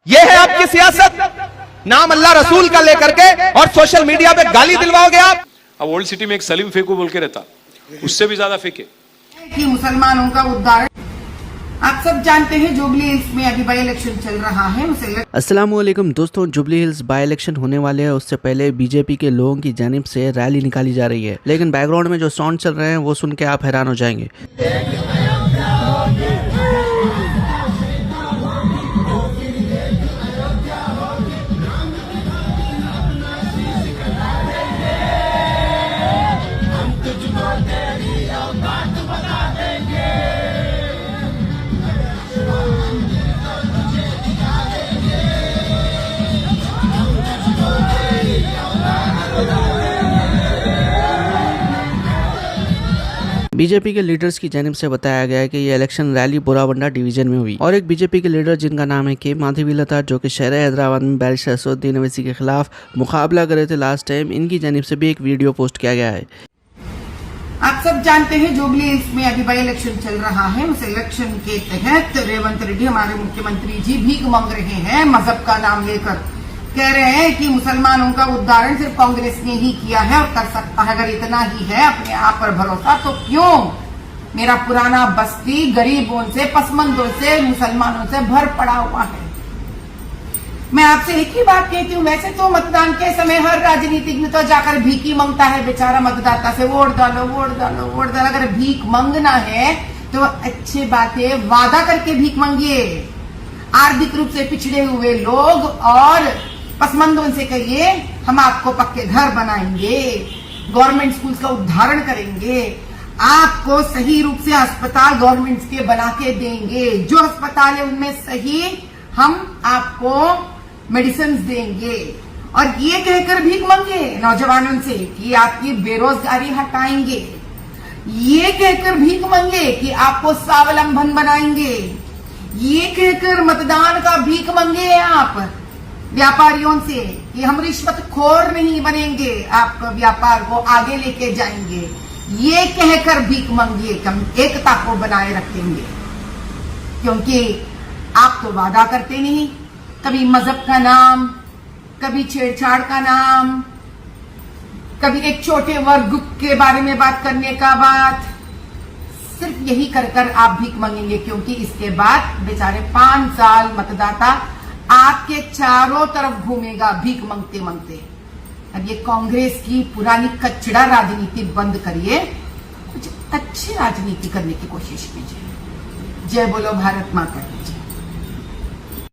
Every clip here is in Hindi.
ये है आपकी सियासत, नाम अल्लाह रसूल का लेकर के और सोशल मीडिया पे गाली दिलवाओगे आप। अब ओल्ड सिटी में एक सलीम फेकू बोल के रहता, उससे भी ज्यादा फेंके कि मुसलमानों का उद्धार। आप सब जानते हैं जुबली हिल्स में अभी बाई इलेक्शन चल रहा है। अस्सलामुअलैकुम दोस्तों, जुबली हिल्स बाई इलेक्शन होने वाले हैं। उससे पहले बीजेपी के लोगों की जानिब से रैली निकाली जा रही है, लेकिन बैकग्राउंड में जो साउंड चल रहे हैं वो सुन के आप हैरान हो जाएंगे। बीजेपी के लीडर्स की जानिब से बताया गया है कि ये इलेक्शन रैली बोराबंडा डिवीजन में हुई और एक बीजेपी के लीडर जिनका नाम है के माधवीलता, जो कि शहर हैदराबाद में बैरिस्टर असदुद्दीन ओवैसी के खिलाफ मुकाबला कर रहे थे लास्ट टाइम, इनकी जानिब से भी एक वीडियो पोस्ट किया गया है। आप सब जानते हैं जुबली हिल्स में अभी बाई इलेक्शन चल रहा है। उस इलेक्शन के तहत रेवंत रेड्डी हमारे मुख्यमंत्री जी भीख मांग रहे हैं मजहब का नाम लेकर। कह रहे हैं कि मुसलमानों का उद्धारण सिर्फ कांग्रेस ने ही किया है और कर सकता है। अगर इतना ही है अपने आप पर भरोसा, तो क्यों मेरा पुराना बस्ती गरीबों से, पसमंदों से, मुसलमानों से भर पड़ा हुआ है। मैं आपसे एक ही बात कहती हूँ, वैसे तो मतदान के समय हर राजनीतिक में तो जाकर भीख ही मांगता है बेचारा मतदाता से, वोट डालो वोट डालो वोट डालो। अगर भीख मांगना है तो अच्छी बात है, वादा करके भीख मांगिए। आर्थिक रूप से पिछड़े हुए लोग और पसमंदों से कहिए हम आपको पक्के घर बनाएंगे, गवर्नमेंट स्कूल्स का उद्धारण करेंगे, आपको सही रूप से अस्पताल गवर्नमेंट के बना के देंगे, जो अस्पताल है उनमें सही हम आपको मेडिसिन देंगे। और ये कहकर भीख मांगे नौजवानों से कि आपकी बेरोजगारी हटाएंगे, ये कहकर भीख मांगे कि आपको स्वावलंबन बनाएंगे, ये कहकर मतदान का भीख मांगे आप व्यापारियों से कि हम रिश्वतखोर नहीं बनेंगे, आपका व्यापार को आगे लेके जाएंगे। ये कहकर भीख मांगिए कि हम एकता को बनाए रखेंगे, क्योंकि आप तो वादा करते नहीं। कभी मजहब का नाम, कभी छेड़छाड़ का नाम, कभी एक छोटे वर्ग के बारे में बात करने का बात, सिर्फ यही कर कर आप भीख मांगेंगे। क्योंकि इसके बाद बेचारे 5 साल मतदाता आपके चारों तरफ घूमेगा भीख मांगते मांगते। अब ये कांग्रेस की पुरानी कचड़ा राजनीति बंद करिए, कुछ अच्छी राजनीति करने की कोशिश कीजिए। जय बोलो भारत माता की जय।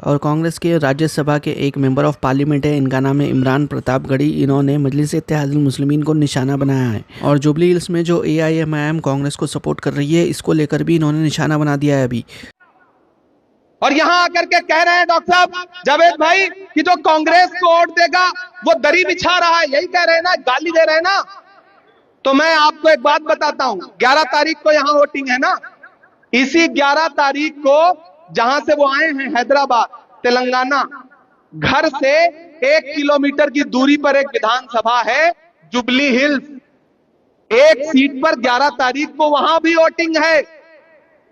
और कांग्रेस के राज्यसभा के एक मेंबर ऑफ पार्लियामेंट है, इनका नाम है इमरान प्रतापगढ़ी। इन्होंने मजलिस इत्तेहादुल मुस्लिमीन को निशाना बनाया है और जुबली हिल्स में जो AIMIM कांग्रेस को सपोर्ट कर रही है, इसको लेकर भी इन्होंने निशाना बना दिया है अभी। और यहां आकर के कह रहे हैं डॉक्टर साहब जावेद भाई कि जो कांग्रेस को वोट देगा वो दरी बिछा रहा है, यही कह रहे हैं ना, गाली दे रहे हैं ना। तो मैं आपको एक बात बताता हूं, 11 तारीख को यहां वोटिंग है ना। इसी 11 तारीख को जहां से वो आए हैं हैदराबाद तेलंगाना, घर से 1 किलोमीटर की दूरी पर एक विधानसभा है जुबली हिल्स। एक सीट पर 11 तारीख को वहां भी वोटिंग है।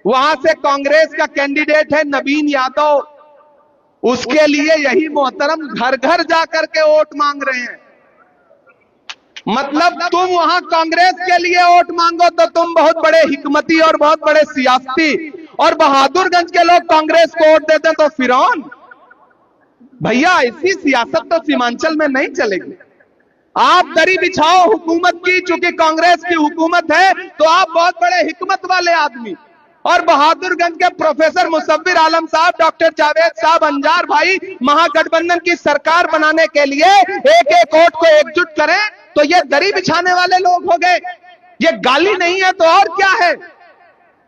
वहां से कांग्रेस का कैंडिडेट है नवीन यादव, उसके लिए यही मोहतरम घर घर जाकर के वोट मांग रहे हैं। मतलब तुम वहां कांग्रेस के लिए वोट मांगो तो तुम बहुत बड़े हिकमती और बहुत बड़े सियासती, और बहादुरगंज के लोग कांग्रेस को वोट देते हैं तो फिरौन। भैया ऐसी सियासत तो सीमांचल में नहीं चलेगी। आप दरी बिछाओ हुकूमत की, चूंकि कांग्रेस की हुकूमत है तो आप बहुत बड़े हिकमत वाले आदमी, और बहादुरगंज के प्रोफेसर मुसव्विर आलम साहब, डॉक्टर जावेद साहब, अंजार भाई महागठबंधन की सरकार बनाने के लिए एक एक वोट को एकजुट करें, तो ये दरी बिछाने वाले लोग हो गए। ये गाली नहीं है तो और क्या है?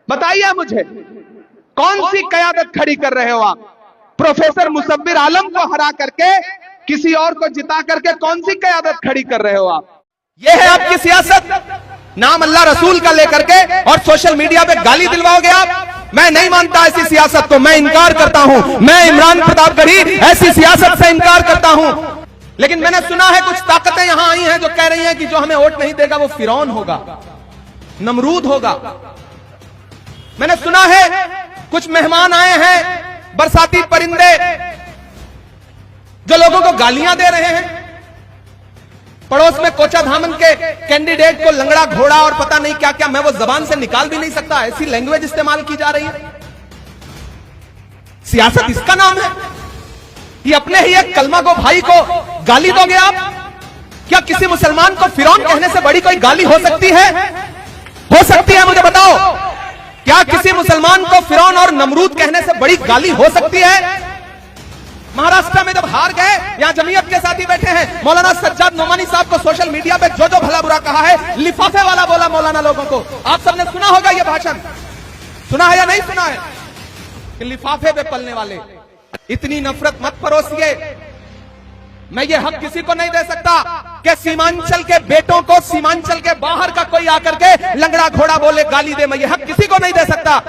बताइए मुझे, कौन सी कयादत खड़ी कर रहे हो आप? प्रोफेसर मुसव्विर आलम को हरा करके किसी और को जिता करके कौन सी कयादत खड़ी कर रहे हो आप? ये है आपकी सियासत, नाम अल्लाह रसूल का लेकर के और सोशल मीडिया पे गाली दिलवाओगे आप। मैं नहीं मानता ऐसी सियासत को, मैं इनकार करता हूं। मैं इमरान प्रतापगढ़ी ऐसी सियासत से इनकार करता हूं। लेकिन मैंने सुना है कुछ ताकतें यहां आई हैं जो कह रही हैं कि जो हमें वोट नहीं देगा वो फिरौन होगा, नमरूद होगा। मैंने सुना है कुछ मेहमान आए हैं, बरसाती परिंदे, लोगों को गालियां दे रहे हैं। पड़ोस में कोचाधामन के कैंडिडेट को लंगड़ा घोड़ा और पता नहीं क्या क्या, मैं वो जबान से निकाल भी नहीं सकता, ऐसी लैंग्वेज इस्तेमाल की जा रही है। सियासत इसका नाम है? ये अपने ही एक कलमा गो भाई को गाली दोगे आप? क्या किसी मुसलमान को फिरौन कहने से बड़ी कोई गाली हो सकती है? हो सकती है? मुझे बताओ, क्या किसी मुसलमान को फिरौन और नमरूद कहने से बड़ी गाली हो सकती है? महाराष्ट्र में जब हार गए, यहां जमीयत के साथी बैठे हैं, मौलाना सज्जाद नोमानी साहब को सोशल मीडिया पे जो जो भला बुरा कहा है, लिफाफे वाला बोला मौलाना लोगों को। आप सबने सुना होगा यह भाषण, सुना है या नहीं सुना है? कि लिफाफे पे पलने वाले, इतनी नफरत मत परोसिए। मैं ये हक किसी को नहीं दे सकता कि सीमांचल के बेटों को सीमांचल के बाहर का कोई आकर के लंगड़ा घोड़ा बोले, गाली दे। मैं ये हक किसी को नहीं दे सकता।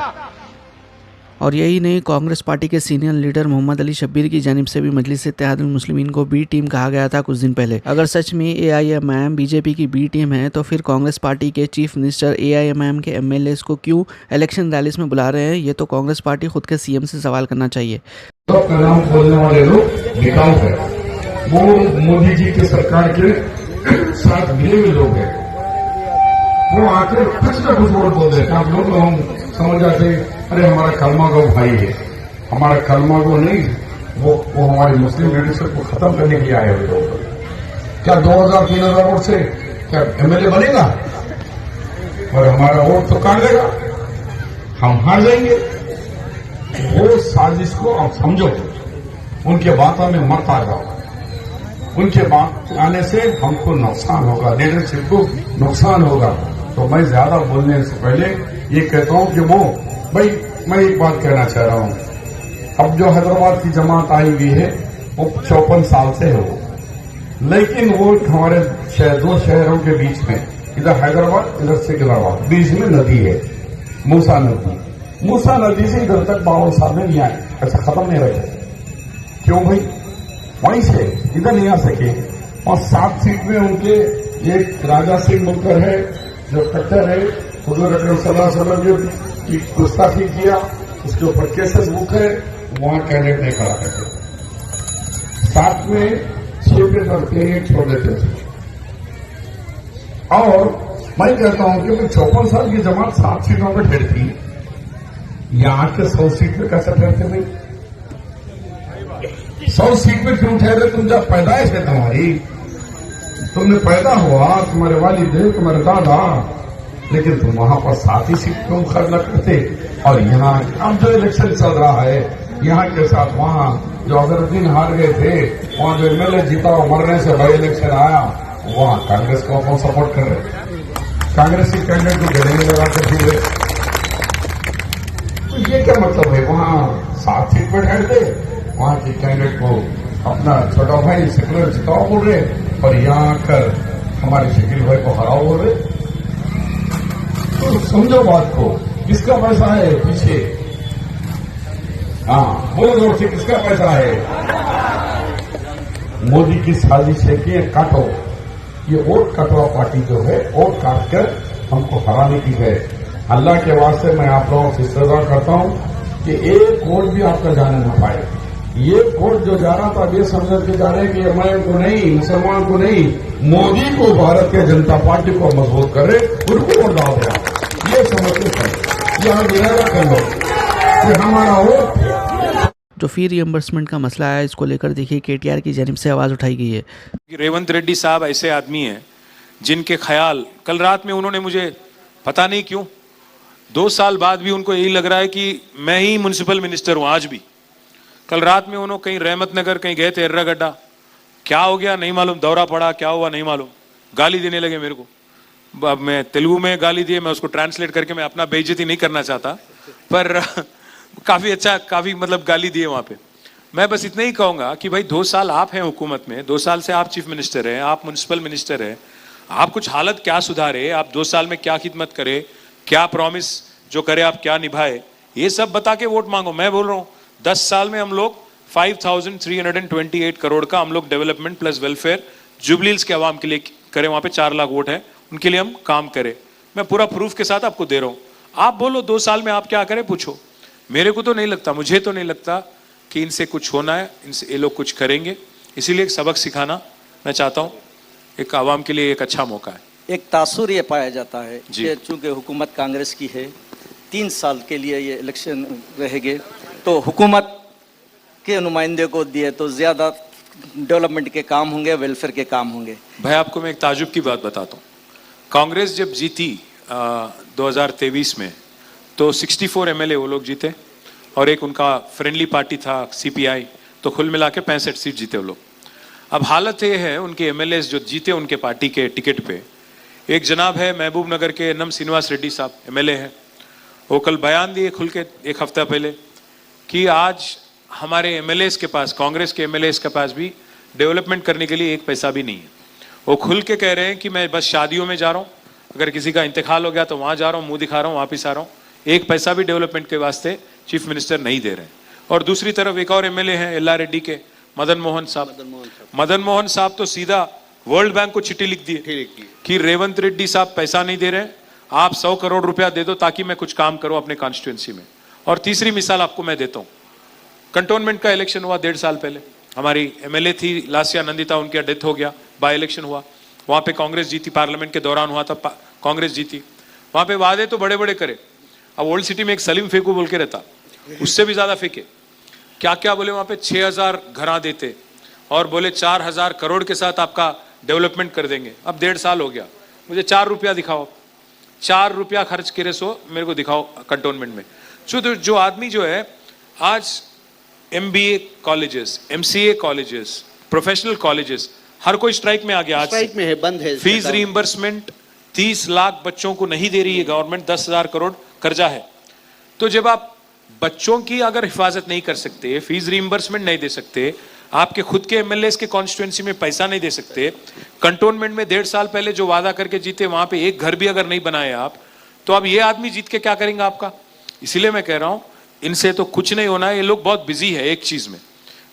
और यही नहीं, कांग्रेस पार्टी के सीनियर लीडर मोहम्मद अली शब्बीर की जानिब से भी मजलिस इत्तेहादुल मुस्लिमीन को बी टीम कहा गया था कुछ दिन पहले। अगर सच में AIMIM बीजेपी की बी टीम है तो फिर कांग्रेस पार्टी के चीफ मिनिस्टर AIMIM के MLAs को क्यों इलेक्शन रैलीज में बुला रहे हैं? ये तो कांग्रेस पार्टी खुद के CM से सवाल करना चाहिए। तो नाम बोलने वाले लोग बिकाऊ है, वो मोदी जी के सरकार के साथ मिले हुए लोग हैं। वो आकर कुछ ना कुछ वोट बोल देते। आप लोग हम समझ जाते, अरे हमारा कलमा गो भाई है। हमारा कलमा गो नहीं, वो हमारे मुस्लिम लीडरशिप को खत्म करने के लिए आए हुए लोग। क्या 2000-3000 वोट से क्या MLA बनेगा? और हमारा वोट तो काट देगा, हम हार जाएंगे। वो साजिश को आप समझो, उनके बातों में मत आ जाओ। उनके बात आने से हमको नुकसान होगा, लीडरशिप को नुकसान होगा। तो मैं ज्यादा बोलने से पहले ये कहता हूं कि वो भाई, मैं एक बात कहना चाह रहा हूं। अब जो हैदराबाद की जमात आई हुई है वो 54 साल से है वो, लेकिन वो हमारे दो शहरों के बीच में, इधर हैदराबाद इधर सिकंदराबाद, बीच में नदी है मूसा नदी। मूसा नदी से इधर तक 52 साल में नहीं आए, ऐसा खत्म नहीं रहे। क्यों भाई? वहीं से इधर नहीं आ सके। और 7 सीट में उनके एक राजा सिंह मुनकर है जो कट्टर है, हुजूर अकरम सल्लल्लाहु अलैहि वसल्लम की गुस्ताखी किया, उसके ऊपर केसेस बुक है, वहां कैंडिडेट नहीं खड़ा करते। 7 में 6 पे कैंडिडेट छोड़ देते थे। और मैं कहता हूं कि 54 साल की जमात 7 सीटों पर ठहरती, यहां के 100 सीट पे कैसे ठहरते भाई? 100 सीट पे क्यों ठहरे? तुम जब पैदाइश है तुम्हारी, तुमने पैदा हुआ, तुम्हारे वालिद है, तुम्हारे दादा, लेकिन तुम वहां पर 7 ही सीट क्यों मुकाबला करते? और यहाँ अब जो इलेक्शन चल रहा है, यहाँ के साथ वहां जो अजहरुद्दीन हार गए थे, वहां जो MLA जीता और मरने से बाई इलेक्शन आया, वहां कांग्रेस को कौन सपोर्ट कर रहे? कांग्रेसी कैंडिडेट को गले में लगा कर दिए। तो ये क्या मतलब है? वहां 7 सीट पर ठहरते, वहां के कैंडिडेट को अपना छोटा भाई सेकुलर जिताओ बोल रहे, और यहां आकर हमारे शकील भाई को हराओ बोल रहे। तो समझो बात को, किसका पैसा है पीछे? हाँ बोलो जोर से, किसका पैसा है? मोदी की साजिश है कि काटो, ये वोट कटवा पार्टी जो है, वोट काट कर हमको हराने की है। अल्लाह के वास्ते मैं आप लोगों से इस्तग़फ़ार करता हूं कि एक वोट भी आपका जाने न पाए। ये वोट जो जा रहा था, ये समझ के जा रहे हैं कि एमआईएम को नहीं, मुसलमान को नहीं, मोदी को, भारत के जनता पार्टी को मजबूत कर रहे, उनको वोट डाल रहे हैं। ये समझते हैं, ये आप इरादा कर लो कि हमारा वोट। जो फी रिएम्बर्समेंट का मसला है, इसको लेकर देखिए KTR की जानिब से आवाज उठाई गई है। रेवंत रेड्डी साहब ऐसे आदमी हैं जिनके ख्याल, कल रात में उन्होंने मुझे पता नहीं क्यों 2 साल बाद भी उनको यही लग रहा है कि मैं ही म्युनिसिपल मिनिस्टर हूं आज भी। कल रात में उन्होंने कहीं रहमत नगर कहीं गए थे, एर्रागड्डा, क्या हो गया नहीं मालूम, दौरा पड़ा, क्या हुआ नहीं मालूम, गाली देने लगे मेरे को। अब मैं तेलुगु में गाली दिए, मैं उसको ट्रांसलेट करके, मैं अपना बेइज्जती नहीं करना चाहता, पर काफी अच्छा, काफी मतलब गाली दिए वहां पे। मैं बस इतना ही कहूंगा कि भाई 2 साल आप हैं हुकूमत में, 2 साल से आप चीफ मिनिस्टर हैं, आप म्युनिसिपल मिनिस्टर हैं, आप कुछ हालत क्या सुधारे, आप 2 साल में क्या खिदमत करे, क्या प्रॉमिस जो करे आप क्या निभाए, ये सब बता के वोट मांगो। मैं बोल रहा हूँ 10 साल में हम लोग 5328 करोड़ का हम लोग development plus welfare jubilee hills के आवाम के लिए करें। वहां पे 4 लाख वोट है, उनके लिए हम काम करें। मैं पूरा प्रूफ के साथ आपको दे रहा हूं। आप बोलो 2 साल में आप क्या करें, पूछो। मेरे को तो नहीं लगता, मुझे तो नहीं लगता कि इनसे कुछ होना है, इनसे ये लोग कुछ करेंगे। इसीलिए एक सबक सिखाना मैं चाहता हूँ, एक आवाम के लिए एक अच्छा मौका है। एक तासुर ये पाया जाता है जी। कि चूंकि हुकूमत कांग्रेस की है, 3 साल के लिए ये इलेक्शन रहेंगे, तो हुकूमत के नुमाइंदे को दिए तो ज़्यादा डेवलपमेंट के काम होंगे, वेलफेयर के काम होंगे। भाई आपको मैं एक ताजुब की बात बताता हूँ। कांग्रेस जब जीती 2023 में, तो 64 एमएलए वो लोग जीते और एक उनका फ्रेंडली पार्टी था सीपीआई, तो कुल मिला के 65 सीट जीते वो लोग। अब हालत ये है, उनके एमएलए जो जीते उनके पार्टी के टिकट पे, एक जनाब है महबूब नगर के एनएम श्रीनिवास रेड्डी साहब एमएलए हैं, वो कल बयान दिए खुल के एक हफ्ता पहले कि आज हमारे एमएलएस के पास, कांग्रेस के एमएलएस के पास भी डेवलपमेंट करने के लिए एक पैसा भी नहीं है। वो खुल के कह रहे हैं कि मैं बस शादियों में जा रहा हूँ, अगर किसी का इंतकाल हो गया तो वहाँ जा रहा हूँ, मुंह दिखा रहा हूँ, वापिस आ रहा हूँ, एक पैसा भी डेवलपमेंट के वास्ते चीफ मिनिस्टर नहीं दे रहे हैं। और दूसरी तरफ एक और एमएलए हैं एल्ला रेड्डी के, मदन मोहन साहब तो सीधा वर्ल्ड बैंक को चिट्ठी लिख दी कि रेवंत रेड्डी साहब पैसा नहीं दे रहे, आप 100 करोड़ रुपया दे दो ताकि मैं कुछ काम करूं अपने कॉन्स्टिट्यूंसी में। और तीसरी मिसाल आपको मैं देता हूं, कंटोनमेंट का इलेक्शन हुआ 1.5 साल पहले, हमारी एमएलए थी लासिया नंदिता, उनका डेथ हो गया, बाय इलेक्शन हुआ, वहां पे कांग्रेस जीती, पार्लियामेंट के दौरान हुआ था, कांग्रेस जीती। वहां पे वादे तो बड़े बड़े करे। अब ओल्ड सिटी में एक सलीम फेकू बोल के रहता, उससे भी ज्यादा फेंके, क्या क्या बोले, वहां पे 6000 घरा देते और बोले 4000 करोड़ के साथ आपका डेवलपमेंट कर देंगे। अब 1.5 साल हो गया, मुझे 4 रुपया दिखाओ, 4 रुपया खर्च करे सो मेरे को दिखाओ कंटोनमेंट में। जो आदमी जो है आज MBA colleges, MCA colleges, professional colleges, हर कोई स्ट्राइक में आ गया, आज स्ट्राइक में है, बंद है। फीस रीइंबर्समेंट 30 लाख बच्चों को नहीं दे रही है गवर्नमेंट, 10,000 करोड़ कर्जा है। तो जब आप बच्चों की अगर हिफाजत नहीं कर सकते, फीस रीइंबर्समेंट नहीं दे सकते, आपके खुद के एमएलए के कॉन्स्टिट्यूएंसी में पैसा नहीं दे सकते, कंटोनमेंट में 1.5 साल पहले जो वादा करके जीते वहां पे एक घर भी अगर नहीं बनाए आप, तो अब ये आदमी जीत के क्या करेंगे आपका। इसीलिए मैं कह रहा हूं, इनसे तो कुछ नहीं होना है। ये लोग बहुत बिजी है एक चीज में,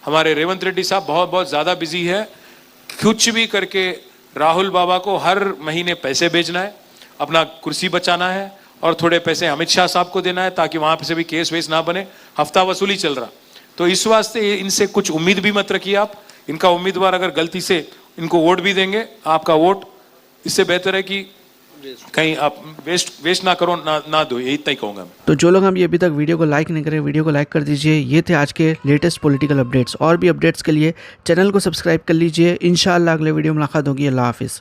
हमारे रेवंत रेड्डी साहब बहुत ज्यादा बिजी है, कुछ भी करके राहुल बाबा को हर महीने पैसे भेजना है, अपना कुर्सी बचाना है और थोड़े पैसे अमित शाह साहब को देना है ताकि वहां पे से भी केस वेस ना बने, हफ्ता वसूली चल रहा। तो इस वास्ते इनसे कुछ उम्मीद भी मत रखिए आप। इनका उम्मीदवार अगर गलती से इनको वोट भी देंगे, आपका वोट इससे बेहतर है कि कहीं आप वेस्ट ना करो, ना दो, ये इतना ही कहूंगा मैं। तो जो लोग हम ये अभी तक वीडियो को लाइक नहीं करें, वीडियो को लाइक कर दीजिए। ये थे आज के लेटेस्ट पॉलिटिकल अपडेट्स। और भी अपडेट्स के लिए चैनल को सब्सक्राइब कर लीजिए। इंशाअल्लाह अगले वीडियो में मुलाकात होगी। अल्लाह हाफिज़।